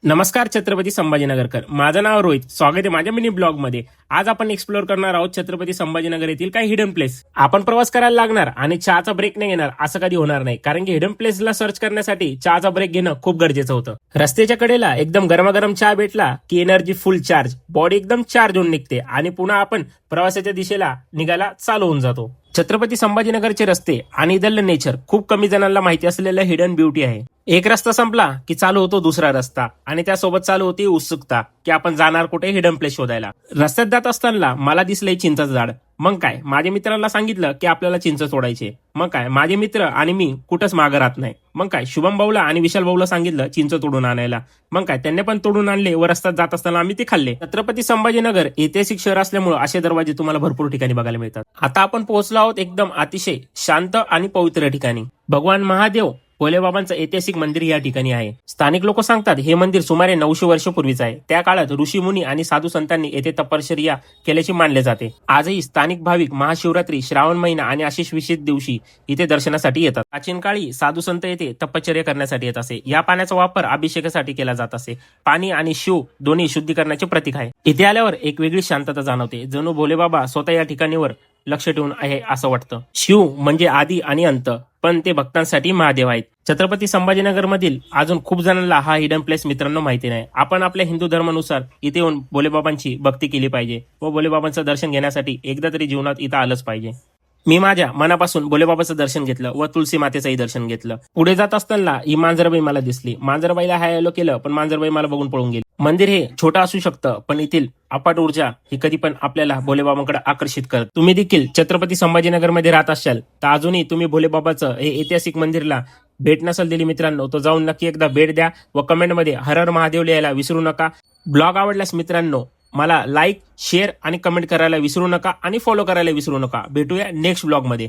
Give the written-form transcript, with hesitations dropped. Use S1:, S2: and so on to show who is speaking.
S1: नमस्कार छत्रपती संभाजीनगरकर. माझं नाव रोहित. स्वागत आहे माझ्या मिनी ब्लॉग मध्ये. आज आपण एक्सप्लोर करणार आहोत छत्रपती संभाजीनगर येथील काही हिडन प्लेस. आपण प्रवास करायला लागणार आणि चहाचा ब्रेक नाही घेणार असं कधी होणार नाही, कारण की हिडन प्लेसला सर्च करण्यासाठी चहाचा ब्रेक घेणं खूप गरजेचं होतं. रस्त्याच्या कडेला एकदम गरमागरम चहा भेटला की एनर्जी फुल चार्ज, बॉडी एकदम चार्ज होऊन निघते आणि पुन्हा आपण प्रवासाच्या दिशेला निघायला चालू होऊन जातो. छत्रपती संभाजीनगरचे रस्ते आणि इथलं नेचर खूप कमी जणांना माहिती असलेलं हिडन ब्युटी आहे. एक रस्ता संपला की चालू होतो दुसरा रस्ता आणि त्यासोबत चालू होती उत्सुकता की आपण जाणार कुठे हिडन प्लेस शोधायला. रस्त्यात जात असताना मला दिसलंय चिंचाचं झाड. मग काय, माझ्या मित्रांना सांगितलं की आपल्याला चिंच तोडायचे. मग काय, माझे मित्र आणि मी कुठंच मागं राहत नाही. मग काय, शुभम भाऊला आणि विशाल भाऊला सांगितलं चिंच तोडून आणायला. मग काय, त्यांनी पण तोडून आणले व रस्त्यात जात असताना आम्ही ते खाल्ले. छत्रपती संभाजीनगर ऐतिहासिक शहर असल्यामुळे असे दरवाजे तुम्हाला भरपूर ठिकाणी बघायला मिळतात. आता आपण पोहोचलो आहोत एकदम अतिशय शांत आणि पवित्र ठिकाणी. भगवान महादेव भोलेबाबांचं ऐतिहासिक मंदिर या ठिकाणी आहे. स्थानिक लोक सांगतात हे मंदिर सुमारे 900 वर्षापूर्वीच आहे. त्या काळात ऋषी मुनी आणि साधू संतांनी येथे तपश्चर्या केल्याचे मानले जाते. आजही स्थानिक भाविक महाशिवरात्री, श्रावण महिना आणि अशीच विशेष दिवशी इथे दर्शनासाठी येतात. प्राचीन काळी साधू संत येथे तपश्चर्या करण्यासाठी येत असे. या पाण्याचा वापर अभिषेकासाठी केला जात असे. पाणी आणि शिव दोन्ही शुद्धीकरणाचे प्रतीक आहे. इथे आल्यावर एक वेगळी शांतता जाणवते, जणू भोलेबाबा स्वतः या ठिकाणीवर लक्ष ठेवून आहे असं वाटतं. शिव म्हणजे आदी आणि अंत, पण ते भक्तांसाठी महादेव आहेत. छत्रपती संभाजीनगर मधील अजून खूप जणांना हा हिडन प्लेस मित्रांनो माहिती नाही. आपण आपल्या हिंदू धर्मानुसार इथे येऊन भोलेबाबांची भक्ती केली पाहिजे व भोलेबाबांचं दर्शन घेण्यासाठी एकदा तरी जीवनात इथं आलंच पाहिजे. मी माझ्या मनापासून भोलेबाबाचं दर्शन घेतलं व तुलसी मातेचंही दर्शन घेतलं. पुढे जात असताना ही मांजरबाई मला दिसली. मांजरबाईला हाय हॅलो केलं, पण मांजरबाई मला बघून पळून गेली. मंदिर हे छोटं असू शकतं, पण येथील अपाट ऊर्जा ही कधी पण आपल्याला भोलेबाबांकडे आकर्षित करत. तुम्ही देखील छत्रपती संभाजीनगर मध्ये राहत असाल तर अजूनही तुम्ही भोलेबाबाचं हे ऐतिहासिक मंदिरला भेट नसेल दिली मित्रांनो, तो जाऊन नक्की एकदा भेट द्या व कमेंटमध्ये हर हर महादेव लिहायला विसरू नका. ब्लॉग आवडल्यास मित्रांनो मला लाईक, शेअर आणि कमेंट करायला विसरू नका आणि फॉलो करायला विसरू नका. भेटूया नेक्स्ट ब्लॉग मध्ये.